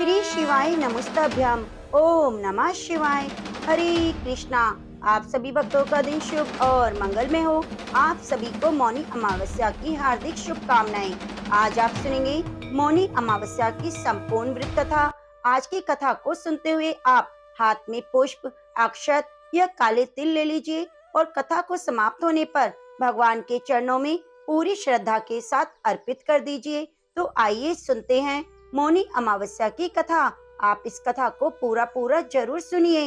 श्री शिवाय नमस्तभ्यम। ओम नमः शिवाय। हरे कृष्णा। आप सभी भक्तों का दिन शुभ और मंगलमय हो। आप सभी को मौनी अमावस्या की हार्दिक शुभकामनाएं। आज आप सुनेंगे मौनी अमावस्या की संपूर्ण व्रत कथा। आज की कथा को सुनते हुए आप हाथ में पुष्प, अक्षत या काले तिल ले लीजिए और कथा को समाप्त होने पर भगवान के चरणों में पूरी श्रद्धा के साथ अर्पित कर दीजिए। तो आइए सुनते हैं मौनी अमावस्या की कथा। आप इस कथा को पूरा पूरा जरूर सुनिए।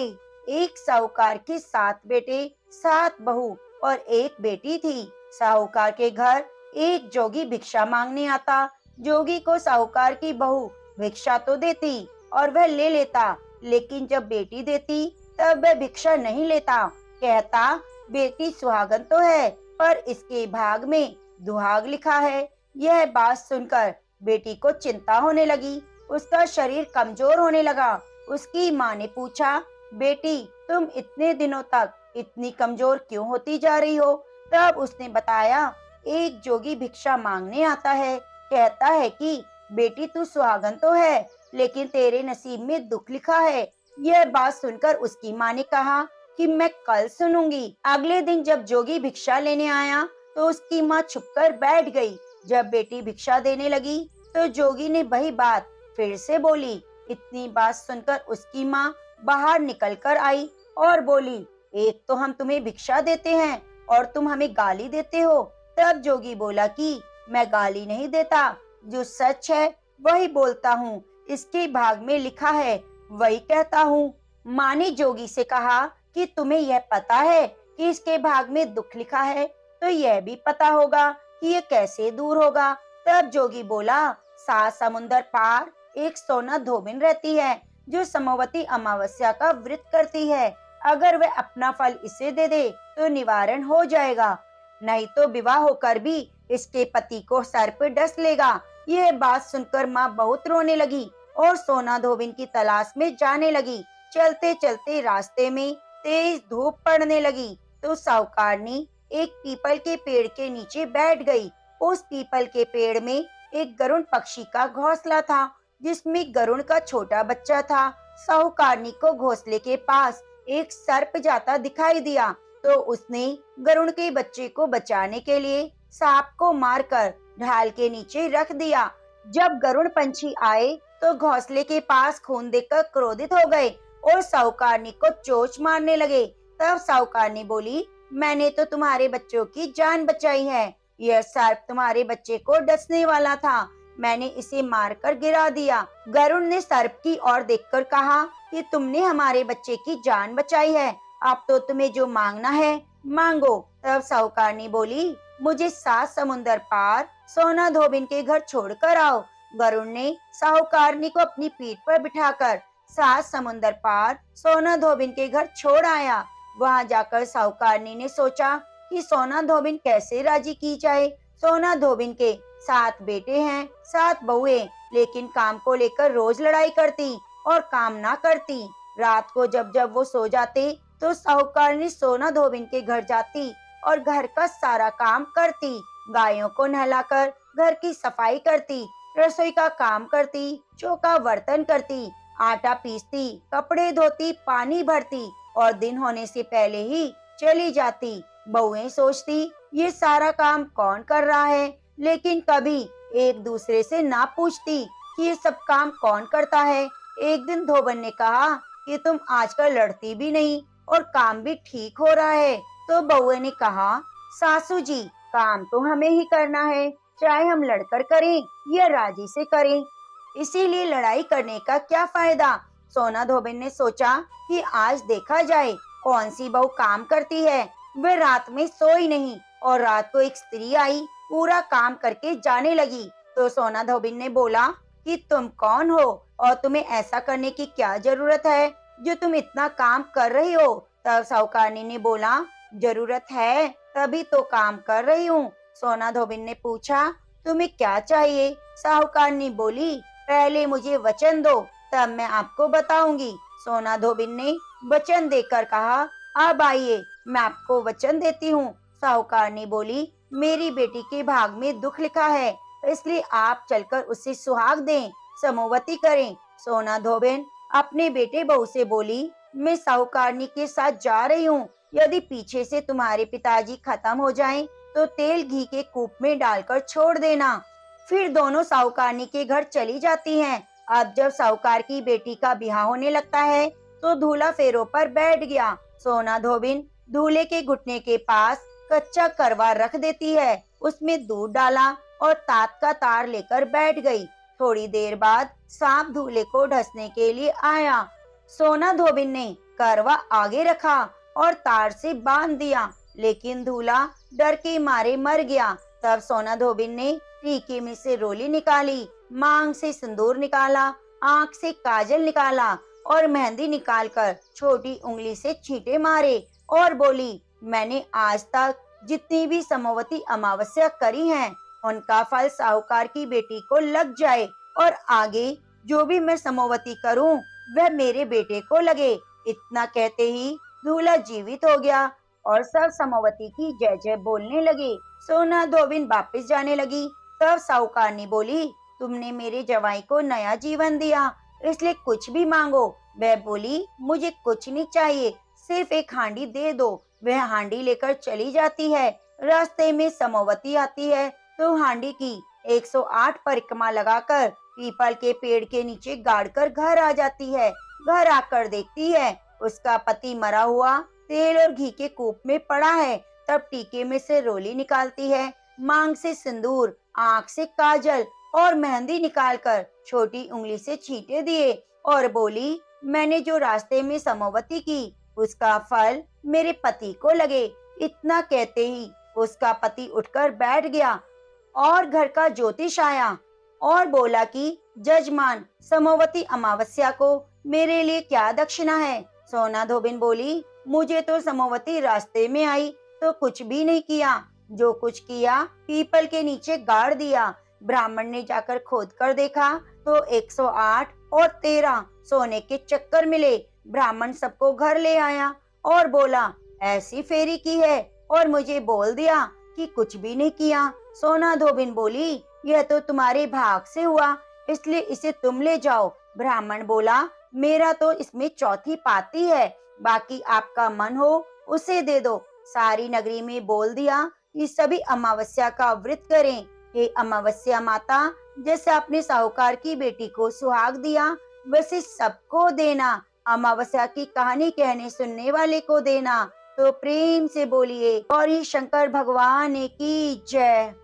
एक साहूकार के 7 बेटे, 7 बहू और एक बेटी थी। साहूकार के घर एक जोगी भिक्षा मांगने आता। जोगी को साहूकार की बहू भिक्षा तो देती और वह ले लेता, लेकिन जब बेटी देती तब वह भिक्षा नहीं लेता। कहता, बेटी सुहागन तो है पर इसके भाग में दुहाग लिखा है। यह बात सुनकर बेटी को चिंता होने लगी। उसका शरीर कमजोर होने लगा। उसकी माँ ने पूछा, बेटी तुम इतने दिनों तक इतनी कमजोर क्यों होती जा रही हो? तब उसने बताया, एक जोगी भिक्षा मांगने आता है। कहता है कि बेटी तू सुहागन तो है लेकिन तेरे नसीब में दुख लिखा है। यह बात सुनकर उसकी माँ ने कहा कि मैं कल सुनूंगी। अगले दिन जब जोगी भिक्षा लेने आया तो उसकी माँ छुपकर बैठ गई। जब बेटी भिक्षा देने लगी तो जोगी ने वही बात फिर से बोली। इतनी बात सुनकर उसकी माँ बाहर निकलकर आई और बोली, एक तो हम तुम्हें भिक्षा देते हैं और तुम हमें गाली देते हो। तब जोगी बोला कि मैं गाली नहीं देता, जो सच है वही बोलता हूँ। इसके भाग में लिखा है वही कहता हूँ। माँ ने जोगी से कहा कि तुम्हें यह पता है कि इसके भाग में दुख लिखा है, तो यह भी पता होगा कि ये कैसे दूर होगा। तब जोगी बोला, 7 समुंदर पार एक सोना धोबिन रहती है जो समवती अमावस्या का व्रत करती है। अगर वह अपना फल इसे दे दे तो निवारण हो जाएगा, नहीं तो विवाह होकर भी इसके पति को सर पे डस लेगा। यह बात सुनकर माँ बहुत रोने लगी और सोना धोबिन की तलाश में जाने लगी। चलते चलते रास्ते में तेज धूप पड़ने लगी तो साहूकारनी एक पीपल के पेड़ के नीचे बैठ गई। उस पीपल के पेड़ में एक गरुड़ पक्षी का घोंसला था जिसमें गरुड़ का छोटा बच्चा था। साहूकारनी को घोंसले के पास एक सर्प जाता दिखाई दिया तो उसने गरुड़ के बच्चे को बचाने के लिए सांप को मारकर ढाल के नीचे रख दिया। जब गरुड़ पंछी आए तो घोंसले के पास खून देखकर क्रोधित हो गए और साहूकारनी को चोंच मारने लगे। तब साहूकारनी बोली, मैंने तो तुम्हारे बच्चों की जान बचाई है। यह सर्प तुम्हारे बच्चे को डसने वाला था, मैंने इसे मारकर गिरा दिया। गरुड़ ने सर्प की ओर देखकर कहा कि तुमने हमारे बच्चे की जान बचाई है, अब तो तुम्हें जो मांगना है मांगो। तब साहूकारनी बोली, मुझे 7 समुंदर पार सोना धोबिन के घर छोड़कर आओ। गरुड़ ने साहूकारनी को अपनी पीठ पर बिठाकर 7 समुंदर पार सोना धोबिन के घर छोड़ आया। वहां जाकर साहूकारनी ने सोचा कि सोना धोबिन कैसे राजी की जाए। सोना धोबिन के 7 बेटे हैं, 7 बहुएं, लेकिन काम को लेकर रोज लड़ाई करती और काम ना करती। रात को जब जब वो सो जाते तो साहूकारनी सोना धोबिन के घर जाती और घर का सारा काम करती। गायों को नहलाकर घर की सफाई करती, रसोई का काम करती, चौका बर्तन करती, आटा पीसती, कपड़े धोती, पानी भरती और दिन होने से पहले ही चली जाती। बहुएं सोचती ये सारा काम कौन कर रहा है, लेकिन कभी एक दूसरे से ना पूछती कि ये सब काम कौन करता है। एक दिन धोबन ने कहा कि तुम आजकल लड़ती भी नहीं और काम भी ठीक हो रहा है। तो बहुए ने कहा, सासू जी काम तो हमें ही करना है, चाहे हम लड़कर करें या राजी से करें, इसीलिए लड़ाई करने का क्या फायदा। सोना धोबिन ने सोचा कि आज देखा जाए कौन सी बहू काम करती है। वह रात में सोई नहीं और रात को एक स्त्री आई, पूरा काम करके जाने लगी। तो सोना धोबिन ने बोला कि तुम कौन हो और तुम्हें ऐसा करने की क्या जरूरत है जो तुम इतना काम कर रही हो। तब साहूकारनी ने बोला, जरूरत है तभी तो काम कर रही हूँ। सोना धोबिन ने पूछा, तुम्हें क्या चाहिए? साहूकारनी बोली, पहले मुझे वचन दो तब मैं आपको बताऊंगी। सोना धोबिन ने वचन देकर कहा, अब आइए मैं आपको वचन देती हूँ। साहूकारनी बोली, मेरी बेटी के भाग में दुख लिखा है, इसलिए आप चलकर उसे सुहाग दें, समोवती करें। सोना धोबिन अपने बेटे बहू से बोली, मैं साहूकारनी के साथ जा रही हूँ। यदि पीछे से तुम्हारे पिताजी खत्म हो जाएं, तो तेल घी के कूप में डालकर छोड़ देना। फिर दोनों साहूकारनी के घर चली जाती हैं। अब जब साहूकार की बेटी का ब्याह होने लगता है, तो दूल्हा फेरों पर बैठ गया। सोना धोबिन दूल्हे के घुटने के पास कच्चा करवा रख देती है, उसमें दूध डाला और तात का तार लेकर बैठ गई। थोड़ी देर बाद सांप दूल्हे को ढसने के लिए आया। सोना धोबिन ने करवा आगे रखा और तार से बांध दिया, लेकिन दूल्हा डर के मारे मर गया। तब सोना धोबिन ने टीके में से रोली निकाली, मांग से सिंदूर निकाला, आंख से काजल निकाला और मेहंदी निकालकर छोटी उंगली से छींटे मारे और बोली, मैंने आज तक जितनी भी समवती अमावस्या करी हैं, उनका फल साहूकार की बेटी को लग जाए और आगे जो भी मैं समवती करूं, वह मेरे बेटे को लगे। इतना कहते ही दूल्हा जीवित हो गया और सब समवती की जय जय बोलने लगे। सोना धोबिन वापस जाने लगी। तब साहूकारनी बोली, तुमने मेरे जवाई को नया जीवन दिया, इसलिए कुछ भी मांगो। वह बोली, मुझे कुछ नहीं चाहिए, सिर्फ एक हांडी दे दो। वह हांडी लेकर चली जाती है। रास्ते में समवती आती है तो हांडी की 108 परिक्रमा लगाकर पीपल के पेड़ के नीचे गाड़कर घर आ जाती है। घर आकर देखती है उसका पति मरा हुआ तेल और घी के कूप में पड़ा है। तब टीके में से रोली निकालती है, मांग से सिंदूर, आंख से काजल और मेहंदी निकालकर छोटी उंगली से छींटे दिए और बोली, मैंने जो रास्ते में समवती की, उसका फल मेरे पति को लगे। इतना कहते ही उसका पति उठकर बैठ गया और घर का ज्योतिष आया और बोला कि जजमान, समवती अमावस्या को मेरे लिए क्या दक्षिणा है। सोना धोबिन बोली, मुझे तो समवती रास्ते में आई तो कुछ भी नहीं किया, जो कुछ किया पीपल के नीचे गाड़ दिया। ब्राह्मण ने जाकर खोद कर देखा तो 108 और 13 सोने के चक्कर मिले। ब्राह्मण सबको घर ले आया और बोला, ऐसी फेरी की है, और मुझे बोल दिया कि कुछ भी नहीं किया। सोना धोबिन बोली, यह तो तुम्हारे भाग से हुआ, इसलिए इसे तुम ले जाओ। ब्राह्मण बोला, मेरा तो इसमें चौथी पाती है, बाकी आपका मन हो उसे दे दो। सारी नगरी में बोल दिया कि सभी अमावस्या का व्रत करें। हे अमावस्या माता, जैसे आपने साहूकार की बेटी को सुहाग दिया, वैसे सबको देना। अमावस्या की कहानी कहने सुनने वाले को देना। तो प्रेम से बोलिए, गौरी शंकर भगवान की जय।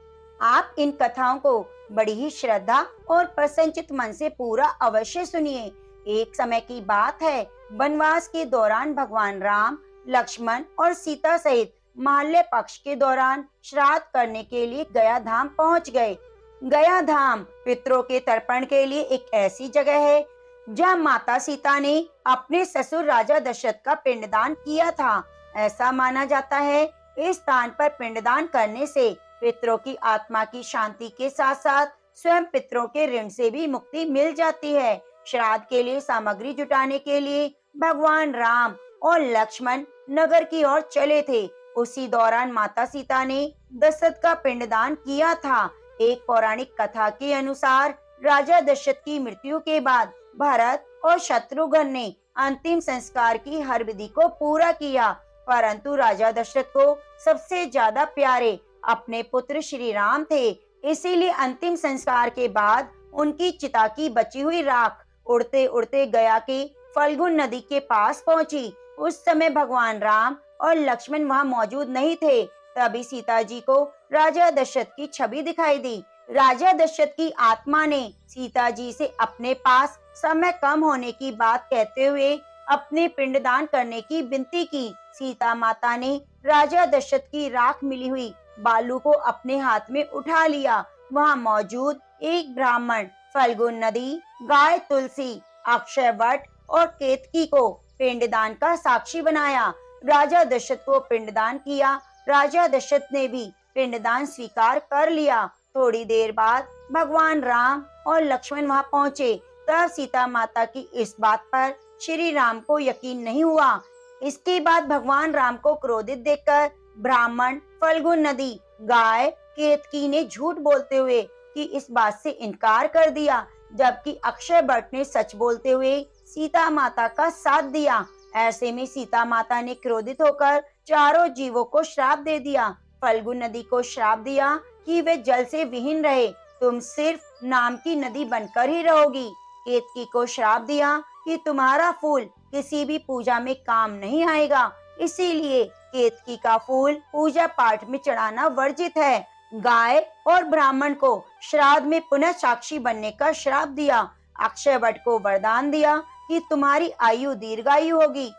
आप इन कथाओं को बड़ी ही श्रद्धा और प्रसन्नचित मन से पूरा अवश्य सुनिए। एक समय की बात है, वनवास के दौरान भगवान राम, लक्ष्मण और सीता सहित माल्य पक्ष के दौरान श्राद्ध करने के लिए गया धाम पहुंच गए। गया धाम पितरों के तर्पण के लिए एक ऐसी जगह है जहां माता सीता ने अपने ससुर राजा दशरथ का पिंडदान किया था। ऐसा माना जाता है, इस स्थान पर पिंडदान करने से पितरों की आत्मा की शांति के साथ साथ स्वयं पितरों के ऋण से भी मुक्ति मिल जाती है। श्राद्ध के लिए सामग्री जुटाने के लिए भगवान राम और लक्ष्मण नगर की ओर चले थे। उसी दौरान माता सीता ने दशरथ का पिंडदान किया था। एक पौराणिक कथा के अनुसार राजा दशरथ की मृत्यु के बाद भरत और शत्रुघ्न ने अंतिम संस्कार की हर विधि को पूरा किया, परंतु राजा दशरथ को सबसे ज्यादा प्यारे अपने पुत्र श्री राम थे। इसीलिए अंतिम संस्कार के बाद उनकी चिता की बची हुई राख उड़ते उड़ते गया के फल्गुन नदी के पास पहुंची। उस समय भगवान राम और लक्ष्मण वहां मौजूद नहीं थे। तभी सीता जी को राजा दशरथ की छवि दिखाई दी। राजा दशरथ की आत्मा ने सीता जी से अपने पास समय कम होने की बात कहते हुए अपने पिंडदान करने की विनती की। सीता माता ने राजा दशरथ की राख मिली हुई बालू को अपने हाथ में उठा लिया। वहां मौजूद एक ब्राह्मण फल्गुन नदी, गाय तुलसी, अक्षय वट और केतकी को पिंडदान का साक्षी बनाया। राजा दशरथ को पिंडदान किया। राजा दशरथ ने भी पिंडदान स्वीकार कर लिया। थोड़ी देर बाद भगवान राम और लक्ष्मण वहां पहुंचे। तब सीता माता की इस बात पर श्री राम को यकीन नहीं हुआ। इसके बाद भगवान राम को क्रोधित देखकर ब्राह्मण, फल्गुन नदी, गाय, केतकी ने झूठ बोलते हुए कि इस बात से इनकार कर दिया। जबकि अक्षय वट ने सच बोलते हुए सीता माता का साथ दिया। ऐसे में सीता माता ने क्रोधित होकर चारों जीवों को श्राप दे दिया। फल्गु नदी को श्राप दिया कि वे जल से विहीन रहे, तुम सिर्फ नाम की नदी बनकर ही रहोगी। केतकी को श्राप दिया कि तुम्हारा फूल किसी भी पूजा में काम नहीं आएगा, इसीलिए केतकी का फूल पूजा पाठ में चढ़ाना वर्जित है। गाय और ब्राह्मण को श्राद्ध में पुनः साक्षी बनने का श्राप दिया। अक्षय वट को वरदान दिया कि तुम्हारी आयु दीर्घायु होगी।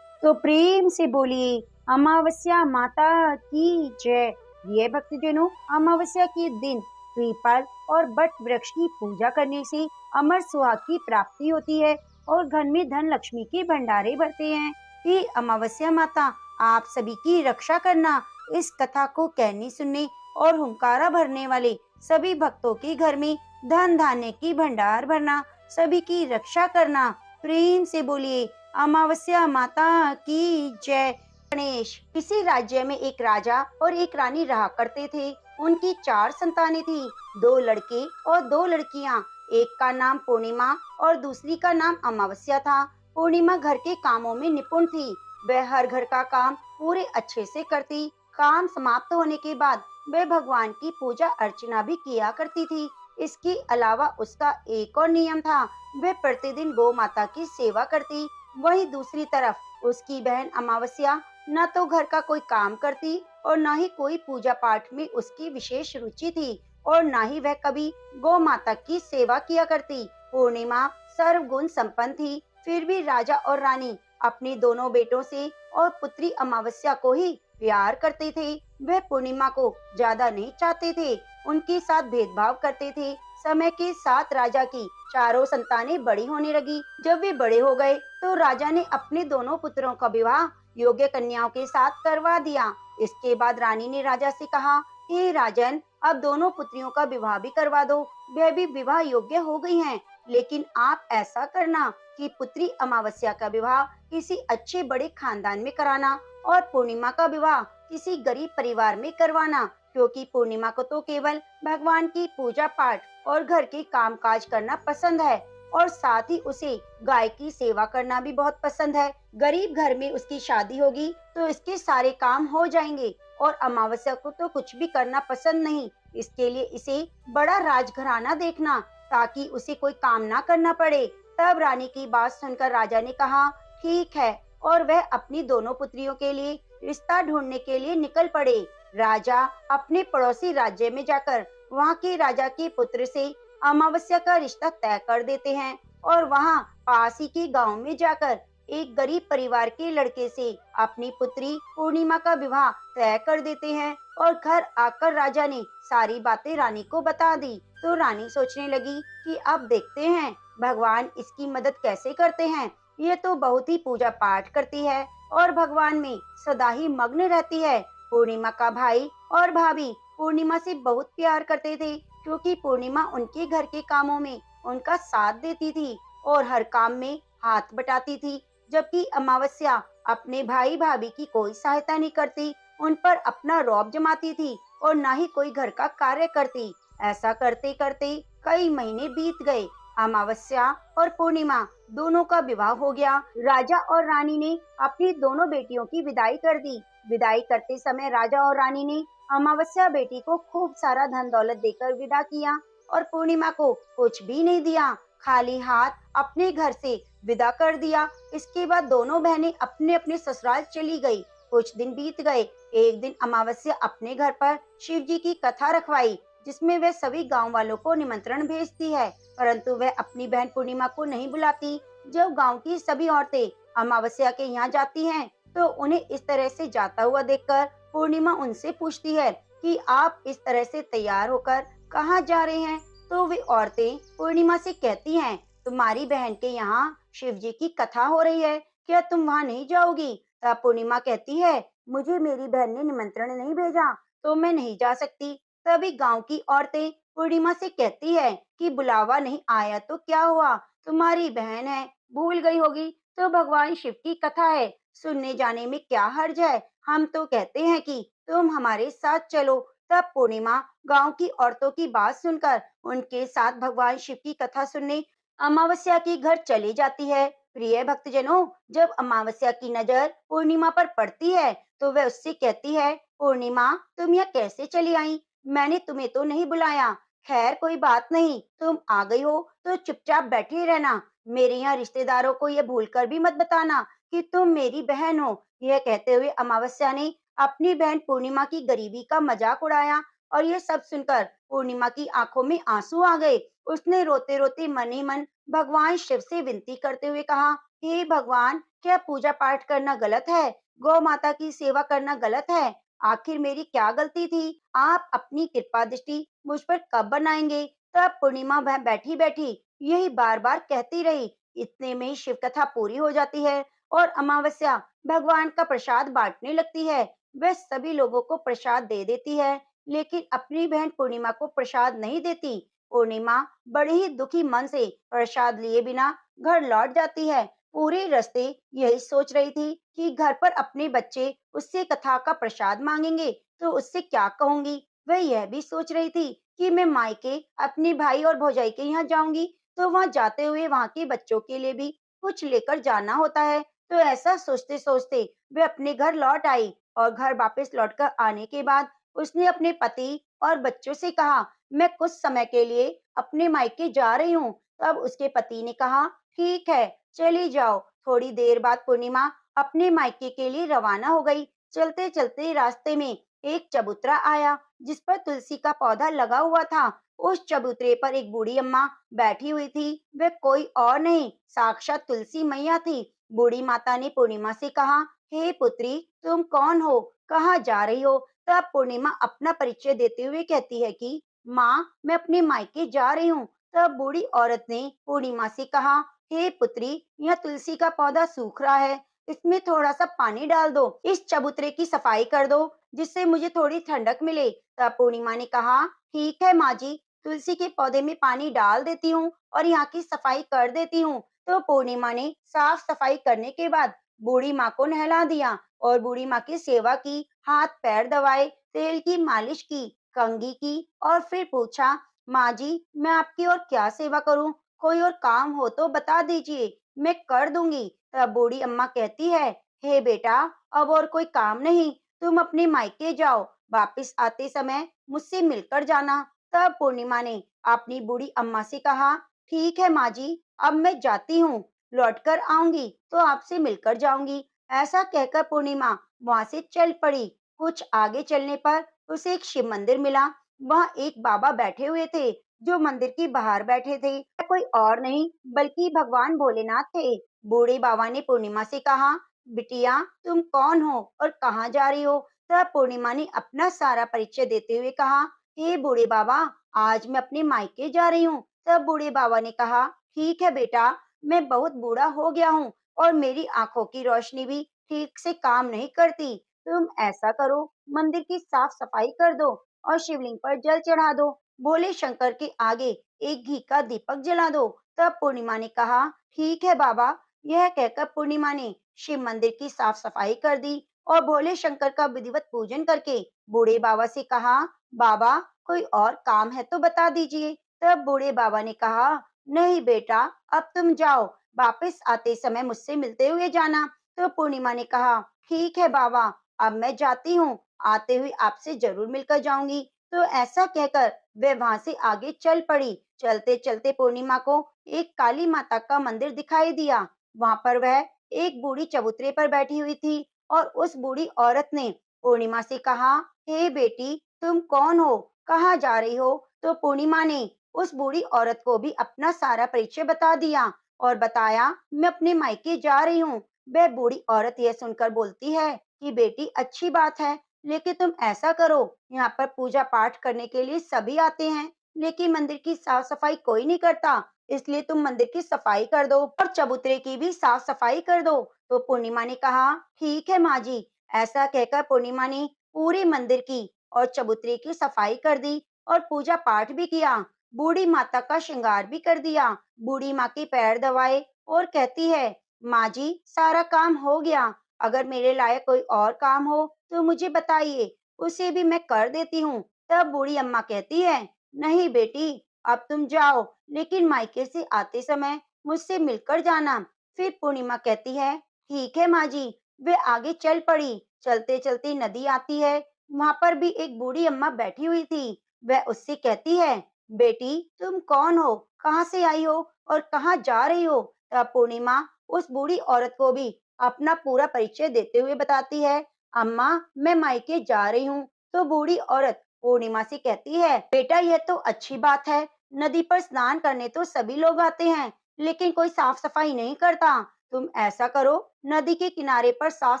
तो प्रेम से बोलिए अमावस्या माता की जय। प्रिय भक्तजनों, अमावस्या के दिन पीपल और बट वृक्ष की पूजा करने से अमर सुहाग की प्राप्ति होती है और घर में धन लक्ष्मी के भंडारे भरते हैं। हे अमावस्या माता, आप सभी की रक्षा करना। इस कथा को कहने सुनने और हुंकारा भरने वाले सभी भक्तों के घर में धन धान्य की भंडार भरना, सभी की रक्षा करना। प्रेम से बोलिए अमावस्या माता की जय। गणेश। किसी राज्य में एक राजा और एक रानी रहा करते थे। उनकी 4 संतानें थी, 2 लड़के और 2 लड़कियां। एक का नाम पूर्णिमा और दूसरी का नाम अमावस्या था। पूर्णिमा घर के कामों में निपुण थी। वह हर घर का काम पूरे अच्छे से करती। काम समाप्त होने के बाद वह भगवान की पूजा अर्चना भी किया करती थी। इसके अलावा उसका एक और नियम था, वह प्रतिदिन गौ माता की सेवा करती। वहीं दूसरी तरफ उसकी बहन अमावस्या न तो घर का कोई काम करती और न ही कोई पूजा पाठ में उसकी विशेष रुचि थी और न ही वह कभी गौ माता की सेवा किया करती। पूर्णिमा सर्वगुण संपन्न थी, फिर भी राजा और रानी अपने दोनों बेटों से और पुत्री अमावस्या को ही प्यार करते थे। वह पूर्णिमा को ज्यादा नहीं चाहते थे, उनके साथ भेदभाव करते थे। समय के साथ राजा की चारों संतानें बड़ी होने लगी। जब वे बड़े हो गए तो राजा ने अपने दोनों पुत्रों का विवाह योग्य कन्याओं के साथ करवा दिया। इसके बाद रानी ने राजा से कहा, हे राजन, अब दोनों पुत्रियों का विवाह भी करवा दो, वह भी विवाह योग्य हो गई हैं। लेकिन आप ऐसा करना कि पुत्री अमावस्या का विवाह किसी अच्छे बड़े खानदान में कराना और पूर्णिमा का विवाह किसी गरीब परिवार में करवाना, क्योंकि पूर्णिमा को तो केवल भगवान की पूजा पाठ और घर के कामकाज करना पसंद है और साथ ही उसे गाय की सेवा करना भी बहुत पसंद है। गरीब घर में उसकी शादी होगी तो इसके सारे काम हो जाएंगे और अमावस्या को तो कुछ भी करना पसंद नहीं। इसके लिए इसे बड़ा राजघराना देखना ताकि उसे कोई काम ना करना पड़े। तब रानी की बात सुनकर राजा ने कहा, ठीक है, और वह अपनी दोनों पुत्रियों के लिए रिश्ता ढूंढने के लिए निकल पड़े। राजा अपने पड़ोसी राज्य में जाकर वहाँ के राजा के पुत्र से अमावस्या का रिश्ता तय कर देते हैं और वहाँ पास ही के गांव में जाकर एक गरीब परिवार के लड़के से अपनी पुत्री पूर्णिमा का विवाह तय कर देते हैं। और घर आकर राजा ने सारी बातें रानी को बता दी। तो रानी सोचने लगी कि अब देखते हैं भगवान इसकी मदद कैसे करते हैं। ये तो बहुत ही पूजा पाठ करती है और भगवान में सदा ही मग्न रहती है। पूर्णिमा का भाई और भाभी पूर्णिमा से बहुत प्यार करते थे, क्योंकि पूर्णिमा उनके घर के कामों में उनका साथ देती थी और हर काम में हाथ बटाती थी, जबकि अमावस्या अपने भाई भाभी की कोई सहायता नहीं करती, उन पर अपना रौब जमाती थी और न ही कोई घर का कार्य करती। ऐसा करते करते कई महीने बीत गए। अमावस्या और पूर्णिमा दोनों का विवाह हो गया। राजा और रानी ने अपनी दोनों बेटियों की विदाई कर दी। विदाई करते समय राजा और रानी ने अमावस्या बेटी को खूब सारा धन दौलत देकर विदा किया और पूर्णिमा को कुछ भी नहीं दिया, खाली हाथ अपने घर से विदा कर दिया। इसके बाद दोनों बहनें अपने अपने ससुराल चली गई। कुछ दिन बीत गए। एक दिन अमावस्या अपने घर पर शिव जी की कथा रखवाई, जिसमें वह सभी गांव वालों को निमंत्रण भेजती है, परंतु वह अपनी बहन पूर्णिमा को नहीं बुलाती। जब गांव की सभी औरतें अमावस्या के यहाँ जाती हैं, तो उन्हें इस तरह से जाता हुआ देखकर पूर्णिमा उनसे पूछती है कि आप इस तरह से तैयार होकर कहाँ जा रहे हैं। तो वे औरतें पूर्णिमा से कहती हैं, तुम्हारी बहन के यहाँ शिव जी की कथा हो रही है, क्या तुम वहाँ नहीं जाओगी। तब पूर्णिमा कहती है, मुझे मेरी बहन ने निमंत्रण नहीं भेजा तो मैं नहीं जा सकती। तभी गांव की औरतें पूर्णिमा से कहती है कि बुलावा नहीं आया तो क्या हुआ, तुम्हारी बहन है, भूल गई होगी, तो भगवान शिव की कथा है, सुनने जाने में क्या हर्ज है। हम तो कहते हैं कि तुम हमारे साथ चलो। तब पूर्णिमा गांव की औरतों की बात सुनकर उनके साथ भगवान शिव की कथा सुनने अमावस्या के घर चली जाती है। प्रिय भक्तजनों, जब अमावस्या की नजर पूर्णिमा पर पड़ती है, तो वह उससे कहती है, पूर्णिमा, तुम यहाँ कैसे चली आई? मैंने तुम्हें तो नहीं बुलाया। खैर कोई बात नहीं, तुम आ गई हो तो चुपचाप बैठे रहना। मेरे यहाँ रिश्तेदारों को ये भूलकर भी मत बताना कि तुम मेरी बहन हो। यह कहते हुए अमावस्या ने अपनी बहन पूर्णिमा की गरीबी का मजाक उड़ाया और यह सब सुनकर पूर्णिमा की आंखों में आंसू आ गए। उसने रोते रोते मन ही मन भगवान शिव से विनती करते हुए कहा, हे भगवान, क्या पूजा पाठ करना गलत है? गौ माता की सेवा करना गलत है? आखिर मेरी क्या गलती थी? आप अपनी कृपा दृष्टि मुझ पर कब बनाएंगे? तब पूर्णिमा वह बैठी बैठी यही बार बार कहती रही। इतने में ही शिव कथा पूरी हो जाती है और अमावस्या भगवान का प्रसाद बांटने लगती है। वह सभी लोगों को प्रसाद दे देती है, लेकिन अपनी बहन पूर्णिमा को प्रसाद नहीं देती। पूर्णिमा बड़े ही दुखी मन से प्रसाद लिए बिना घर लौट जाती है। पूरे रास्ते यही सोच रही थी कि घर पर अपने बच्चे उससे कथा का प्रसाद मांगेंगे तो उससे क्या कहूंगी। वह यह भी सोच रही थी कि मैं मायके अपने भाई और भौजाई के यहाँ जाऊंगी तो वहां जाते हुए वहां के बच्चों के लिए भी कुछ लेकर जाना होता है। तो ऐसा सोचते सोचते वे अपने घर लौट आई और घर वापस लौटकर आने के बाद उसने अपने पति और बच्चों से कहा, मैं कुछ समय के लिए अपने मायके जा रही हूँ। तब उसके पति ने कहा, ठीक है, चली जाओ। थोड़ी देर बाद पूर्णिमा अपने मायके के लिए रवाना हो गई। चलते चलते रास्ते में एक चबूतरा आया जिस पर तुलसी का पौधा लगा हुआ था। उस चबूतरे पर एक बूढ़ी अम्मा बैठी हुई थी। वे कोई और नहीं, साक्षात तुलसी मैया थी। बूढ़ी माता ने पूर्णिमा से कहा, हे पुत्री, तुम कौन हो? कहाँ जा रही हो? तब पूर्णिमा अपना परिचय देते हुए कहती है कि माँ, मैं अपने मायके जा रही हूँ। तब बूढ़ी औरत ने पूर्णिमा से कहा, हे पुत्री, यह तुलसी का पौधा सूख रहा है, इसमें थोड़ा सा पानी डाल दो, इस चबूतरे की सफाई कर दो जिससे मुझे थोड़ी ठंडक मिले। तब पूर्णिमा ने कहा, ठीक है माँ जी, तुलसी के पौधे में पानी डाल देती हूँ और यहाँ की सफाई कर देती हूँ। तो पूर्णिमा ने साफ सफाई करने के बाद बूढ़ी माँ को नहला दिया और बूढ़ी माँ की सेवा की, हाथ पैर दबाए, तेल की मालिश की, कंघी की और फिर पूछा, माँ जी, मैं आपकी और क्या सेवा करूँ? कोई और काम हो तो बता दीजिए, मैं कर दूंगी। तब बूढ़ी अम्मा कहती है, हे बेटा, अब और कोई काम नहीं, तुम अपने मायके जाओ, वापिस आते समय मुझसे मिलकर जाना। तब पूर्णिमा ने अपनी बूढ़ी अम्मा से कहा, ठीक है माँ जी, अब मैं जाती हूँ, लौटकर आऊंगी तो आपसे मिलकर जाऊंगी। ऐसा कहकर पूर्णिमा वहां से चल पड़ी। कुछ आगे चलने पर उसे एक शिव मंदिर मिला। वहां एक बाबा बैठे हुए थे जो मंदिर के बाहर बैठे थे। कोई और नहीं बल्कि भगवान भोलेनाथ थे। बूढ़े बाबा ने पूर्णिमा से कहा, बिटिया, तुम कौन हो और कहाँ जा रही हो? तब पूर्णिमा ने अपना सारा परिचय देते हुए कहा, हे बूढ़े बाबा, आज मैं अपने मायके जा रही हूँ। तब बूढ़े बाबा ने कहा, ठीक है बेटा, मैं बहुत बूढ़ा हो गया हूँ और मेरी आंखों की रोशनी भी ठीक से काम नहीं करती। तुम ऐसा करो, मंदिर की साफ सफाई कर दो और शिवलिंग पर जल चढ़ा दो। भोले शंकर के आगे एक घी का दीपक जला दो। तब पूर्णिमा ने कहा, ठीक है बाबा। यह कहकर पूर्णिमा ने शिव मंदिर की साफ सफाई कर दी और भोले शंकर का विधिवत पूजन करके बूढ़े बाबा से कहा, बाबा, कोई और काम है तो बता दीजिए। तब बूढ़े बाबा ने कहा, नहीं बेटा, अब तुम जाओ, वापस आते समय मुझसे मिलते हुए जाना। तो पूर्णिमा ने कहा, ठीक है बाबा, अब मैं जाती हूँ, आते हुए आपसे जरूर मिलकर जाऊंगी। तो ऐसा कहकर वे वहां से आगे चल पड़ी। चलते चलते पूर्णिमा को एक काली माता का मंदिर दिखाई दिया। वहां पर वह एक बूढ़ी चबूतरे पर बैठी हुई थी और उस बूढ़ी औरत ने पूर्णिमा से कहा, हे बेटी, तुम कौन हो? कहाँ जा रही हो? तो पूर्णिमा ने उस बूढ़ी औरत को भी अपना सारा परिचय बता दिया और बताया, मैं अपने मायके जा रही हूँ। वह बूढ़ी औरत यह सुनकर बोलती है कि बेटी, अच्छी बात है, लेकिन तुम ऐसा करो, यहाँ पर पूजा पाठ करने के लिए सभी आते हैं, लेकिन मंदिर की साफ सफाई कोई नहीं करता, इसलिए तुम मंदिर की सफाई कर दो और चबूतरे की भी साफ सफाई कर दो। तो पूर्णिमा ने कहा, ठीक है माँ जी। ऐसा कहकर पूर्णिमा ने पूरे मंदिर की और चबूतरे की सफाई कर दी और पूजा पाठ भी किया। बूढ़ी माता का श्रृंगार भी कर दिया। बूढ़ी माँ के पैर दबाए और कहती है, माँ जी, सारा काम हो गया, अगर मेरे लायक कोई और काम हो तो मुझे बताइए, उसे भी मैं कर देती हूँ। तब बूढ़ी अम्मा कहती है, नहीं बेटी, अब तुम जाओ, लेकिन मायके से आते समय मुझसे मिलकर जाना। फिर पूर्णिमा कहती है, ठीक है माँ जी। वे आगे चल पड़ी। चलते चलते नदी आती है। वहां पर भी एक बूढ़ी अम्मा बैठी हुई थी। वह उससे कहती है, बेटी तुम कौन हो, कहाँ से आई हो और कहाँ जा रही हो? तब पूर्णिमा उस बूढ़ी औरत को भी अपना पूरा परिचय देते हुए बताती है, अम्मा मैं मायके जा रही हूँ। तो बूढ़ी औरत पूर्णिमा से कहती है, बेटा यह तो अच्छी बात है, नदी पर स्नान करने तो सभी लोग आते हैं, लेकिन कोई साफ सफाई नहीं करता। तुम ऐसा करो, नदी के किनारे पर साफ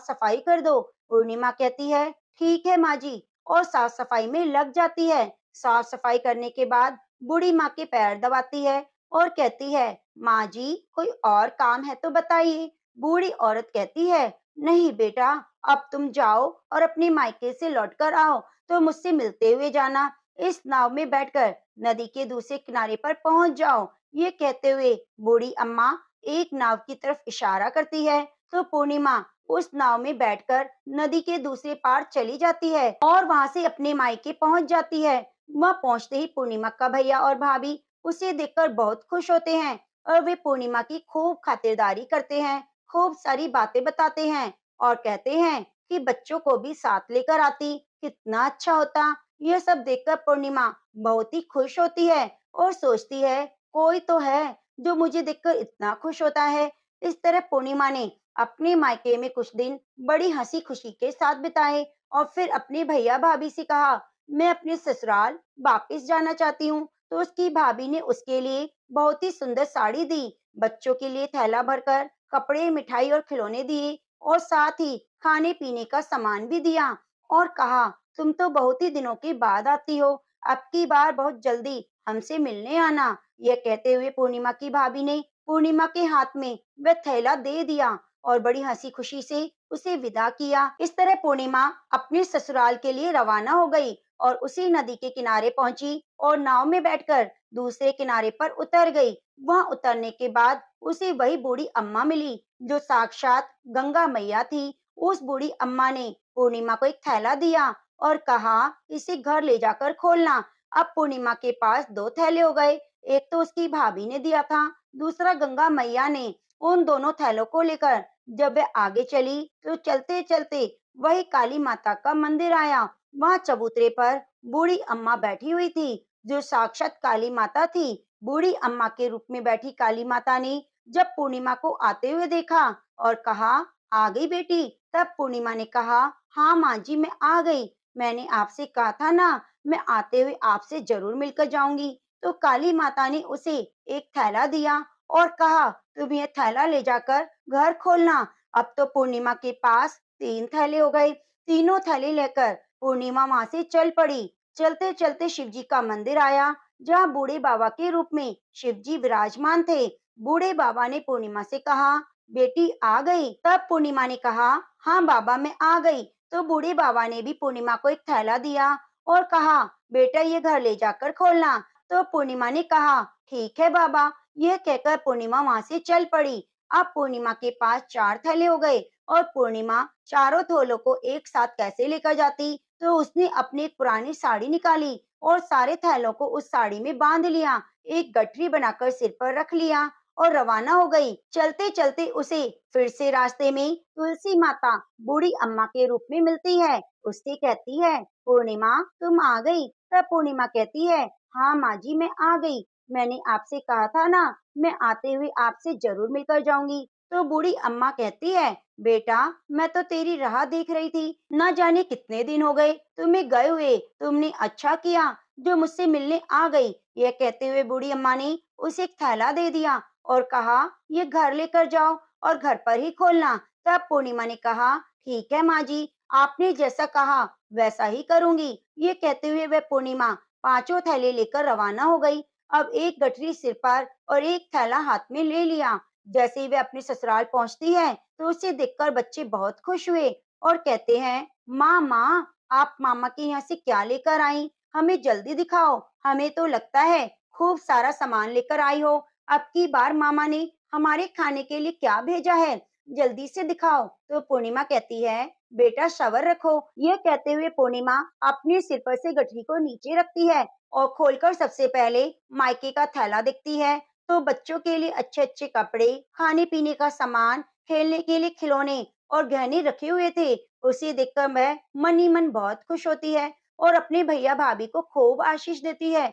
सफाई कर दो। पूर्णिमा कहती है, ठीक है माँ जी, और साफ सफाई में लग जाती है। साफ सफाई करने के बाद बूढ़ी माँ के पैर दबाती है और कहती है, माँ जी कोई और काम है तो बताइए। बूढ़ी औरत कहती है, नहीं बेटा, अब तुम जाओ और अपने मायके से लौट कर आओ तो मुझसे मिलते हुए जाना। इस नाव में बैठकर नदी के दूसरे किनारे पर पहुंच जाओ। ये कहते हुए बूढ़ी अम्मा एक नाव की तरफ इशारा करती है, तो पूर्णिमा उस नाव में बैठकर नदी के दूसरे पार चली जाती है और वहां से अपने मायके पहुंच जाती है। वहां पहुंचते ही पूर्णिमा का भैया और भाभी उसे देखकर बहुत खुश होते हैं और वे पूर्णिमा की खूब खातिरदारी करते हैं, खूब सारी बातें बताते हैं और कहते हैं कि बच्चों को भी साथ लेकर आती, कितना अच्छा होता। यह सब देखकर पूर्णिमा बहुत ही खुश होती है और सोचती है, कोई तो है जो मुझे देखकर इतना खुश होता है। इस तरह पूर्णिमा ने अपने मायके में कुछ दिन बड़ी हंसी खुशी के साथ बिताए और फिर अपने भैया भाभी से कहा, मैं अपने ससुराल वापस जाना चाहती हूँ। तो उसकी भाभी ने उसके लिए बहुत ही सुंदर साड़ी दी, बच्चों के लिए थैला भरकर कपड़े, मिठाई और खिलौने दिए और साथ ही खाने पीने का सामान भी दिया और कहा, तुम तो बहुत ही दिनों के बाद आती हो, अब की बार बहुत जल्दी हमसे मिलने आना। यह कहते हुए पूर्णिमा की भाभी ने पूर्णिमा के हाथ में वह थैला दे दिया और बड़ी हंसी खुशी से उसे विदा किया। इस तरह पूर्णिमा अपने ससुराल के लिए रवाना हो गई और उसी नदी के किनारे पहुंची और नाव में बैठकर दूसरे किनारे पर उतर गई। वहां उतरने के बाद उसे वही बूढ़ी अम्मा मिली जो साक्षात गंगा मैया थी। उस बूढ़ी अम्मा ने पूर्णिमा को एक थैला दिया और कहा, इसे घर ले जाकर खोलना। अब पूर्णिमा के पास दो थैले हो गए, एक तो उसकी भाभी ने दिया था, दूसरा गंगा मैया ने। उन दोनों थैलों को लेकर जब वह आगे चली तो चलते चलते वही काली माता का मंदिर आया। वहां चबूतरे पर बूढ़ी अम्मा बैठी हुई थी जो साक्षात काली माता थी। बूढ़ी अम्मा के रूप में बैठी काली माता ने जब पूर्णिमा को आते हुए देखा और कहा, आ गई बेटी। तब पूर्णिमा ने कहा, हाँ माँ जी मैं आ गई, मैंने आपसे कहा था ना, मैं आते हुए आपसे जरूर मिलकर जाऊंगी। तो काली माता ने उसे एक थैला दिया और कहा, तुम ये थैला ले जाकर घर खोलना। अब तो पूर्णिमा के पास तीन थैले हो गए। तीनों थैले लेकर पूर्णिमा वहां से चल पड़ी। चलते चलते शिव जी का मंदिर आया जहाँ बूढ़े बाबा के रूप में शिव जी विराजमान थे। बूढ़े बाबा ने पूर्णिमा से कहा, बेटी आ गई। तब पूर्णिमा ने कहा, हाँ बाबा मैं आ गई। तो बूढ़े बाबा ने भी पूर्णिमा को एक थैला दिया और कहा, बेटा ये घर ले जाकर खोलना। तो पूर्णिमा ने कहा, ठीक है बाबा। यह कहकर पूर्णिमा वहां से चल पड़ी। अब पूर्णिमा के पास चार थैले हो गए और पूर्णिमा चारों थैलों को एक साथ कैसे लेकर जाती? तो उसने अपनी एक पुरानी साड़ी निकाली और सारे थैलों को उस साड़ी में बांध लिया, एक गठरी बनाकर सिर पर रख लिया और रवाना हो गई। चलते चलते उसे फिर से रास्ते में तुलसी माता बूढ़ी अम्मा के रूप में मिलती है। उससे कहती है, पूर्णिमा तुम आ गई। तब पूर्णिमा कहती है, हाँ माँ जी मैं आ गई, मैंने आपसे कहा था ना, मैं आते हुए आपसे जरूर मिलकर जाऊंगी। तो बूढ़ी अम्मा कहती है, बेटा मैं तो तेरी राह देख रही थी, न जाने कितने दिन हो गए तुम्हें गए हुए, तुमने अच्छा किया जो मुझसे मिलने आ गई। यह कहते हुए बूढ़ी अम्मा ने उसे एक थैला दे दिया और कहा, ये घर लेकर जाओ और घर पर ही खोलना। तब पूर्णिमा ने कहा, ठीक है माँ जी, आपने जैसा कहा वैसा ही करूंगी। ये कहते हुए वह पूर्णिमा पांचों थैले लेकर रवाना हो गई। अब एक गठरी सिर पर और एक थैला हाथ में ले लिया। जैसे ही वे अपने ससुराल पहुंचती है तो उसे देखकर बच्चे बहुत खुश हुए और कहते हैं, माँ माँ आप मामा के यहाँ से क्या लेकर आई, हमें जल्दी दिखाओ, हमें तो लगता है खूब सारा सामान लेकर आई हो। अब की बार मामा ने हमारे खाने के लिए क्या भेजा है, जल्दी से दिखाओ। तो पूर्णिमा कहती है, बेटा सबर रखो। यह कहते हुए पूर्णिमा अपने सिर पर से गठरी को नीचे रखती है और खोलकर सबसे पहले मायके का थैला देखती है। तो बच्चों के लिए अच्छे अच्छे कपड़े, खाने पीने का सामान, खेलने के लिए खिलौने और गहने रखे हुए थे। उसे देखकर मैं मन ही मन बहुत खुश होती है और अपने भैया भाभी को खूब आशीष देती है।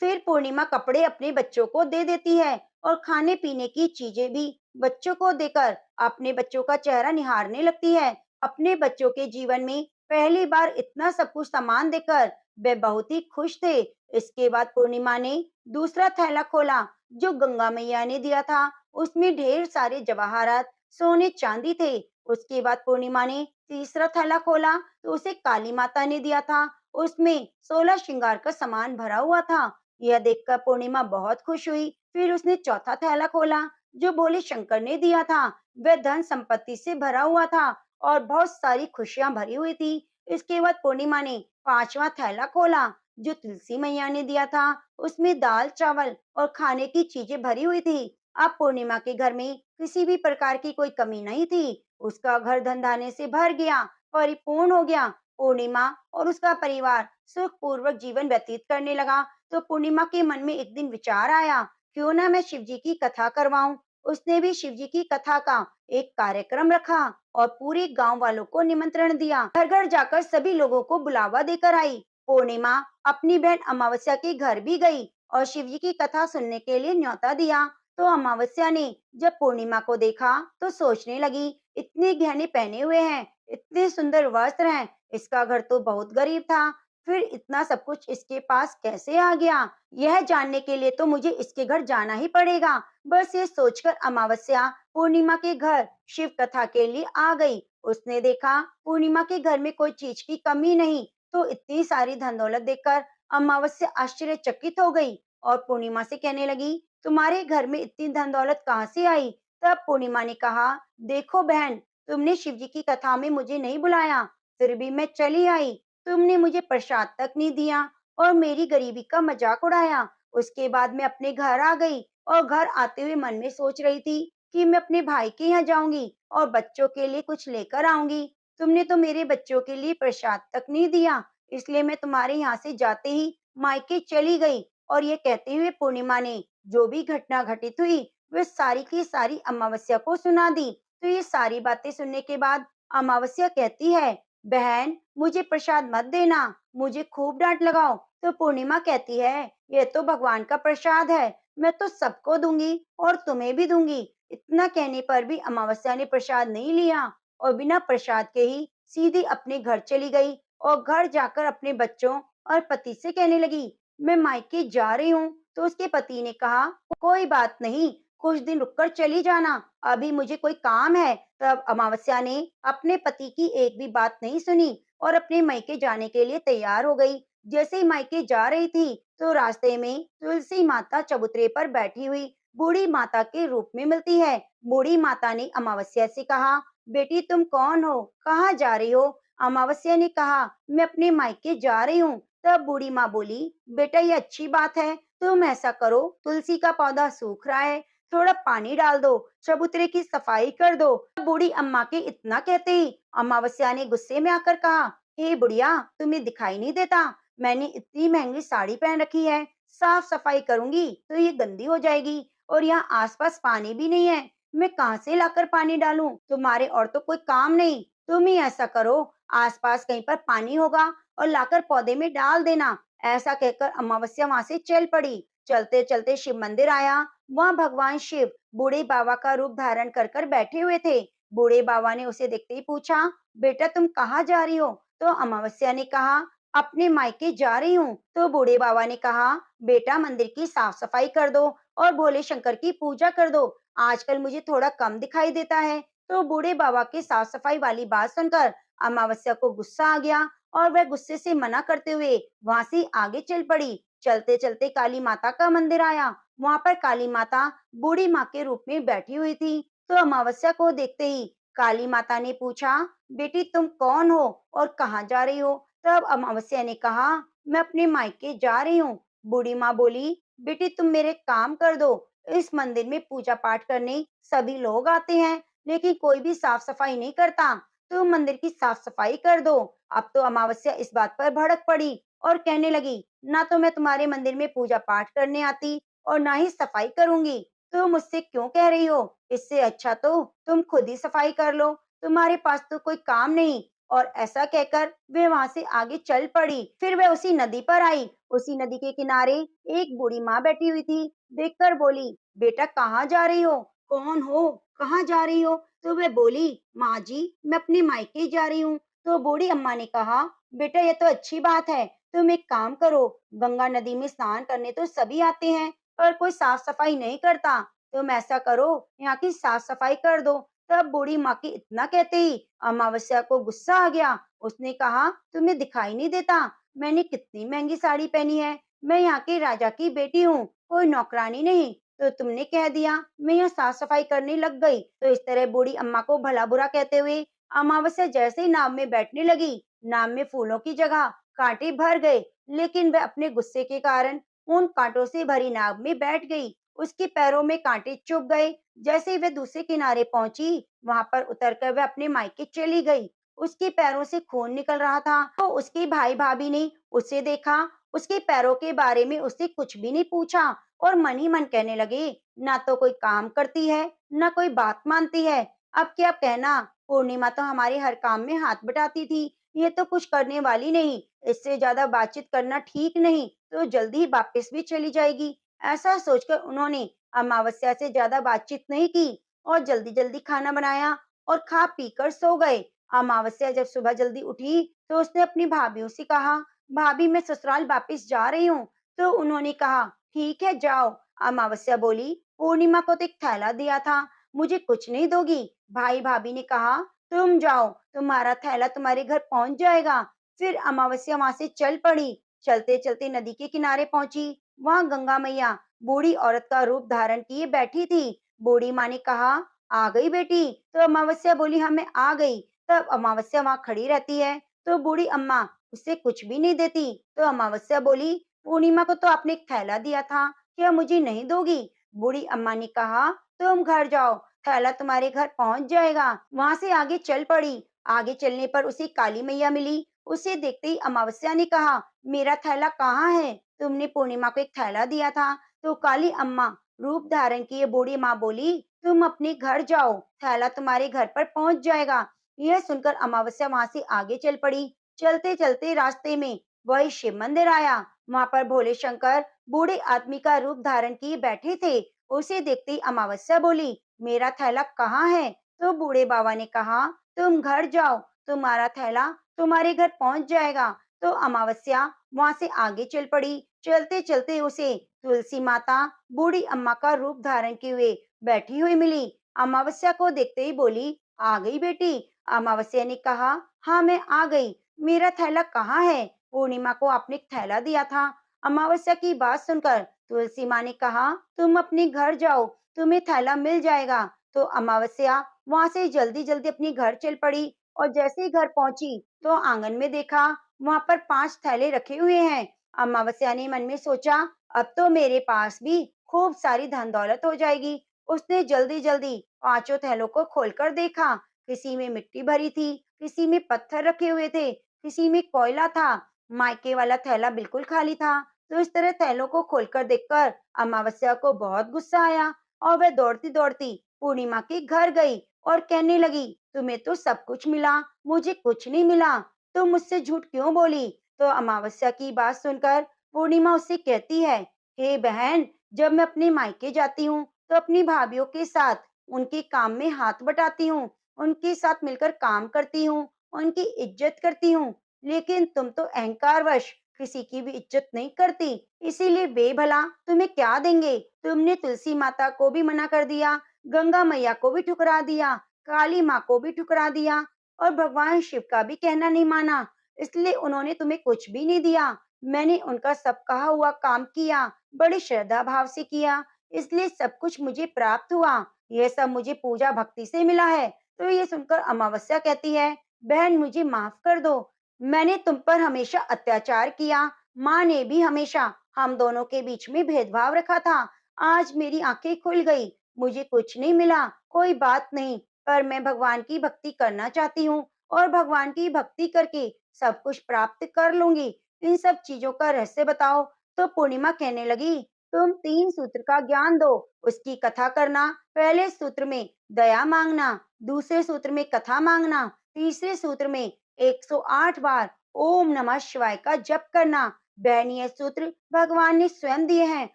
फिर पूर्णिमा कपड़े अपने बच्चों को दे देती है और खाने पीने की चीजें भी बच्चों को देकर अपने बच्चों का चेहरा निहारने लगती है। अपने बच्चों के जीवन में पहली बार इतना सब कुछ सामान देकर वे बहुत ही खुश थे। इसके बाद पूर्णिमा ने दूसरा थैला खोला जो गंगा मैया ने दिया था। उसमें ढेर सारे जवाहरात, सोने चांदी थे। उसके बाद पूर्णिमा ने तीसरा थैला खोला तो उसे काली माता ने दिया था। उसमें 16 श्रृंगार का सामान भरा हुआ था। यह देखकर पूर्णिमा बहुत खुश हुई। फिर उसने चौथा थैला खोला जो भोले शंकर ने दिया था। वह धन संपत्ति से भरा हुआ था और बहुत सारी खुशियां भरी हुई थी। इसके बाद पूर्णिमा ने पांचवा थैला खोला जो तुलसी मैया ने दिया था। उसमें दाल चावल और खाने की चीजें भरी हुई थी। अब पूर्णिमा के घर में किसी भी प्रकार की कोई कमी नहीं थी। उसका घर धन धान्य से भर गया, परिपूर्ण हो गया। पूर्णिमा और उसका परिवार सुखपूर्वक जीवन व्यतीत करने लगा। तो पूर्णिमा के मन में एक दिन विचार आया, क्यों ना मैं शिव जी की कथा करवाऊं। उसने भी शिव जी की कथा का एक कार्यक्रम रखा और पूरे गांव वालों को निमंत्रण दिया। घर घर जाकर सभी लोगों को बुलावा देकर आई। पूर्णिमा अपनी बहन अमावस्या के घर भी गई और शिव जी की कथा सुनने के लिए न्योता दिया। तो अमावस्या ने जब पूर्णिमा को देखा तो सोचने लगी, इतने गहने पहने हुए हैं, इतने सुंदर वस्त्र हैं, इसका घर तो बहुत गरीब था, फिर इतना सब कुछ इसके पास कैसे आ गया? यह जानने के लिए तो मुझे इसके घर जाना ही पड़ेगा। बस ये सोचकर अमावस्या पूर्णिमा के घर शिव कथा के लिए आ गई। उसने देखा पूर्णिमा के घर में कोई चीज की कमी नहीं। तो इतनी सारी धन दौलत देखकर अमावस्या आश्चर्यचकित हो गई और पूर्णिमा से कहने लगी, तुम्हारे घर में इतनी धन दौलत कहाँ से आई? तब पूर्णिमा ने कहा, देखो बहन, तुमने शिव जी की कथा में मुझे नहीं बुलाया, फिर भी मैं चली आई। तुमने मुझे प्रसाद तक नहीं दिया और मेरी गरीबी का मजाक उड़ाया। उसके बाद मैं अपने घर आ गई और घर आते हुए मन में सोच रही थी कि मैं अपने भाई के यहाँ जाऊंगी और बच्चों के लिए कुछ लेकर आऊंगी। तुमने तो मेरे बच्चों के लिए प्रसाद तक नहीं दिया, इसलिए मैं तुम्हारे यहाँ से जाते ही मायके चली गई। और ये कहते हुए पूर्णिमा ने जो भी घटना घटित हुई वे सारी की सारी अमावस्या को सुना दी। तो ये सारी बातें सुनने के बाद अमावस्या कहती है, बहन मुझे प्रसाद मत देना, मुझे खूब डांट लगाओ। तो पूर्णिमा कहती है, ये तो भगवान का प्रसाद है, मैं तो सबको दूंगी और तुम्हें भी दूंगी। इतना कहने पर भी अमावस्या ने प्रसाद नहीं लिया और बिना प्रसाद के ही सीधी अपने घर चली गई और घर जाकर अपने बच्चों और पति से कहने लगी, मैं मायके जा रही हूँ। तो उसके पति ने कहा, कोई बात नहीं, कुछ दिन रुककर चली जाना, अभी मुझे कोई काम है। तब अमावस्या ने अपने पति की एक भी बात नहीं सुनी और अपने मायके जाने के लिए तैयार हो गई। जैसे ही मायके जा रही थी तो रास्ते में तुलसी माता चबूतरे पर बैठी हुई बूढ़ी माता के रूप में मिलती है। बूढ़ी माता ने अमावस्या से कहा, बेटी तुम कौन हो, कहाँ जा रही हो? अमावस्या ने कहा, मैं अपने मायके जा रही हूँ। तब बूढ़ी माँ बोली, बेटा ये अच्छी बात है, तुम ऐसा करो, तुलसी का पौधा सूख रहा है, थोड़ा पानी डाल दो, चबूतरे की सफाई कर दो। बूढ़ी अम्मा के इतना कहते ही अमावस्या ने गुस्से में आकर कहा, हे बुढ़िया, तुम्हें दिखाई नहीं देता, मैंने इतनी महंगी साड़ी पहन रखी है, साफ सफाई करूंगी तो ये गंदी हो जाएगी और यहाँ आसपास पानी भी नहीं है, मैं कहाँ से लाकर पानी डालूं? तुम्हारे और तो कोई काम नहीं, तुम ही ऐसा करो, आसपास कहीं पर पानी होगा और लाकर पौधे में डाल देना। ऐसा कहकर अमावस्या वहां से चल पड़ी। चलते चलते शिव मंदिर आया। वहां भगवान शिव बूढ़े बाबा का रूप धारण कर कर बैठे हुए थे। बूढ़े बाबा ने उसे देखते ही पूछा, बेटा तुम कहाँ जा रही हो? तो अमावस्या ने कहा, अपने मायके जा रही हूँ। तो बूढ़े बाबा ने कहा, बेटा मंदिर की साफ सफाई कर दो और भोले शंकर की पूजा कर दो, आजकल मुझे थोड़ा कम दिखाई देता है। तो बूढ़े बाबा की साफ सफाई वाली बात सुनकर अमावस्या को गुस्सा आ गया और वह गुस्से से मना करते हुए वहां से आगे चल पड़ी। चलते चलते काली माता का मंदिर आया। वहां पर काली माता बूढ़ी माँ के रूप में बैठी हुई थी। तो अमावस्या को देखते ही काली माता ने पूछा, बेटी तुम कौन हो और कहाँ जा रही हो? तब अमावस्या ने कहा, मैं अपने मायके जा रही हूँ। बूढ़ी माँ बोली, बेटी तुम मेरे काम कर दो, इस मंदिर में पूजा पाठ करने सभी लोग आते हैं लेकिन कोई भी साफ सफाई नहीं करता। तुम मंदिर की साफ सफाई कर दो। अब तो अमावस्या इस बात पर भड़क पड़ी और कहने लगी, ना तो मैं तुम्हारे मंदिर में पूजा पाठ करने आती और ना ही सफाई करूंगी। तुम मुझसे क्यों कह रही हो? इससे अच्छा तो तुम खुद ही सफाई कर लो, तुम्हारे पास तो कोई काम नहीं। और ऐसा कहकर वे वहां से आगे चल पड़ी। फिर वह उसी नदी पर आई। उसी नदी के किनारे एक बूढ़ी माँ बैठी हुई थी। देखकर बोली, बेटा कहाँ जा रही हो? कौन हो? कहाँ जा रही हो? तो वह बोली, माँ जी मैं अपने मायके जा रही हूँ। तो बूढ़ी अम्मा ने कहा, बेटा ये तो अच्छी बात है। तुम एक काम करो, गंगा नदी में स्नान करने तो सभी आते हैं, पर कोई साफ सफाई नहीं करता। तुम ऐसा करो, यहाँ की साफ सफाई कर दो। तब बूढ़ी माँ की इतना कहते ही अमावस्या को गुस्सा आ गया। उसने कहा, तुम्हें दिखाई नहीं देता मैंने कितनी महंगी साड़ी पहनी है? मैं यहाँ के राजा की बेटी हूँ, कोई नौकरानी नहीं। तो तुमने कह दिया मैं यहाँ साफ सफाई करने लग गई। तो इस तरह बूढ़ी अम्मा को भला बुरा कहते हुए अमावस्या जैसे ही नाव में बैठने लगी, नाव में फूलों की जगह कांटे भर गए। लेकिन वह अपने गुस्से के कारण उन कांटों से भरी नाव में बैठ गई। उसके पैरों में कांटे चुभ गए। जैसे ही वह दूसरे किनारे पहुंची, वहां पर उतरकर वह अपने मायके चली गई। उसके पैरों से खून निकल रहा था। तो उसके भाई भाभी ने उसे देखा। उसके पैरों के बारे में उससे कुछ भी नहीं पूछा और मन ही मन कहने लगे, ना तो कोई काम करती है, ना कोई बात मानती है। अब क्या कहना, पूर्णिमा तो हमारे हर काम में हाथ बटाती थी, ये तो कुछ करने वाली नहीं। इससे ज्यादा बातचीत करना ठीक नहीं, तो जल्दी ही वापस भी चली जाएगी। ऐसा सोचकर उन्होंने अमावस्या से ज्यादा बातचीत नहीं की और जल्दी जल्दी खाना बनाया और खा पी कर सो गए। अमावस्या जब सुबह जल्दी उठी तो उसने अपनी भाभीयों से कहा, भाभी मैं ससुराल वापस जा रही हूँ। तो उन्होंने कहा, ठीक है जाओ। अमावस्या बोली, पूर्णिमा को तो एक थैला दिया था, मुझे कुछ नहीं दोगी? भाई भाभी ने कहा, तुम जाओ, तुम्हारा थैला तुम्हारे घर पहुंच जाएगा। फिर अमावस्या वहां से चल पड़ी। चलते चलते नदी के किनारे पहुंची। वहां गंगा मैया बूढ़ी औरत का रूप धारण किए बैठी थी। बूढ़ी माँ ने कहा, आ गई बेटी? तो अमावस्या बोली, हाँ मैं आ गई। तब अमावस्या वहां खड़ी रहती है। तो बूढ़ी अम्मा उससे कुछ भी नहीं देती। तो अमावस्या बोली, पूर्णिमा को तो आपने एक थैला दिया था, क्या मुझे नहीं दोगी? बूढ़ी अम्मा ने कहा, तुम घर जाओ, थैला तुम्हारे घर पहुंच जाएगा। वहां से आगे चल पड़ी। आगे चलने पर उसे काली मैया मिली। उसे देखते ही अमावस्या ने कहा, मेरा थैला कहाँ है? तुमने पूर्णिमा को एक थैला दिया था। तो काली अम्मा रूप धारण किए बूढ़ी माँ बोली, तुम अपने घर जाओ, थैला तुम्हारे घर पर पहुंच जाएगा। यह सुनकर अमावस्या वहां से आगे चल पड़ी। चलते चलते रास्ते में वही शिव मंदिर आया। वहां पर भोले शंकर बूढ़े आदमी का रूप धारण किए बैठे थे। उसे देखते ही अमावस्या बोली, मेरा थैला कहाँ है? तो बूढ़े बाबा ने कहा, तुम घर जाओ, तुम्हारा थैला तुम्हारे घर पहुंच जाएगा। तो अमावस्या वहां से आगे चल पड़ी। चलते चलते उसे तुलसी माता बूढ़ी अम्मा का रूप धारण किए हुए बैठी हुई मिली। अमावस्या को देखते ही बोली, आ गई बेटी? अमावस्या ने कहा, हाँ मैं आ गई। मेरा थैला कहाँ है? पूर्णिमा को आपने एक थैला दिया था। अमावस्या की बात सुनकर तुलसी माँ ने कहा, तुम अपने घर जाओ, तुम्हें थैला मिल जाएगा। तो अमावस्या वहां से जल्दी जल्दी अपने घर चल पड़ी और जैसे ही घर पहुंची तो आंगन में देखा, वहां पर 5 थैले रखे हुए हैं। अमावस्या ने मन में सोचा, अब तो मेरे पास भी खूब सारी धन दौलत हो जाएगी। उसने जल्दी जल्दी पांचों थैलों को खोलकर देखा। किसी में मिट्टी भरी थी, किसी में पत्थर रखे हुए थे, किसी में कोयला था। मायके वाला थैला बिल्कुल खाली था। तो इस तरह थैलों को खोलकर देखकर अमावस्या को बहुत गुस्सा आया और वह दौड़ती दौड़ती पूर्णिमा के घर गई और कहने लगी, तुम्हें तो सब कुछ मिला, मुझे कुछ नहीं मिला। तुम मुझसे झूठ क्यों बोली? तो अमावस्या की बात सुनकर पूर्णिमा उससे कहती है, हे बहन, जब मैं अपने मायके जाती हूँ तो अपनी भाभीयों के साथ उनके काम में हाथ बटाती हूँ, उनके साथ मिलकर काम करती हूँ, उनकी इज्जत करती हूँ। लेकिन तुम तो अहंकारवश किसी की भी इज्जत नहीं करती, इसीलिए वे भला तुम्हें क्या देंगे? तुमने तुलसी माता को भी मना कर दिया, गंगा मैया को भी ठुकरा दिया, काली माँ को भी ठुकरा दिया और भगवान शिव का भी कहना नहीं माना। इसलिए उन्होंने तुम्हें कुछ भी नहीं दिया। मैंने उनका सब कहा हुआ काम किया, बड़ी श्रद्धा भाव से किया, इसलिए सब कुछ मुझे प्राप्त हुआ। यह सब मुझे पूजा भक्ति से मिला है। तो ये सुनकर अमावस्या कहती है, बहन मुझे माफ कर दो, मैंने तुम पर हमेशा अत्याचार किया। माँ ने भी हमेशा हम दोनों के बीच में भेदभाव रखा था। आज मेरी आंखें खुल गई, मुझे कुछ नहीं मिला, कोई बात नहीं, पर मैं भगवान की भक्ति करना चाहती हूँ और भगवान की भक्ति करके सब कुछ प्राप्त कर लूंगी। इन सब चीजों का रहस्य बताओ। तो पूर्णिमा कहने लगी, तुम 3 सूत्र का ज्ञान दो, उसकी कथा करना। पहले सूत्र में दया मांगना, दूसरे सूत्र में कथा मांगना, तीसरे सूत्र में 108 बार ओम नमः शिवाय का जप करना। बहनी, ये सूत्र भगवान ने स्वयं दिए हैं,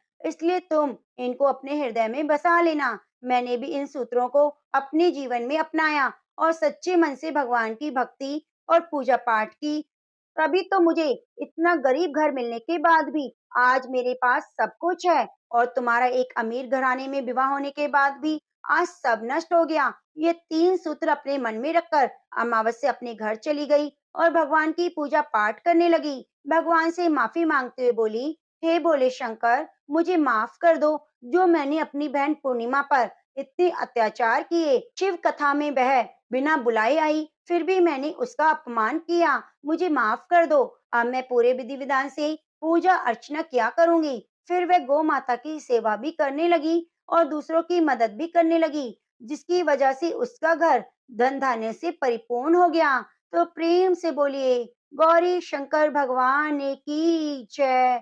इसलिए तुम इनको अपने हृदय में बसा लेना। मैंने भी इन सूत्रों को अपने जीवन में अपनाया और सच्चे मन से भगवान की भक्ति और पूजा पाठ की। तभी तो मुझे इतना गरीब घर मिलने के बाद भी आज मेरे पास सब कुछ है, और तुम्हारा एक अमीर घराने में विवाह होने के बाद भी आज सब नष्ट हो गया। ये 3 सूत्र अपने मन में रखकर अमावस्या अपने घर चली गई और भगवान की पूजा पाठ करने लगी। भगवान से माफी मांगते हुए बोली, हे भोले शंकर, मुझे माफ कर दो। जो मैंने अपनी बहन पूर्णिमा पर इतने अत्याचार किए, शिव कथा में वह बिना बुलाए आई, फिर भी मैंने उसका अपमान किया। मुझे माफ कर दो। अब मैं पूरे विधि विधान से पूजा अर्चना किया करूंगी। फिर वह गौ माता की सेवा भी करने लगी और दूसरों की मदद भी करने लगी, जिसकी वजह से उसका घर धन धान्य से परिपूर्ण हो गया। तो प्रेम से बोलिए, गौरी शंकर भगवान की जय।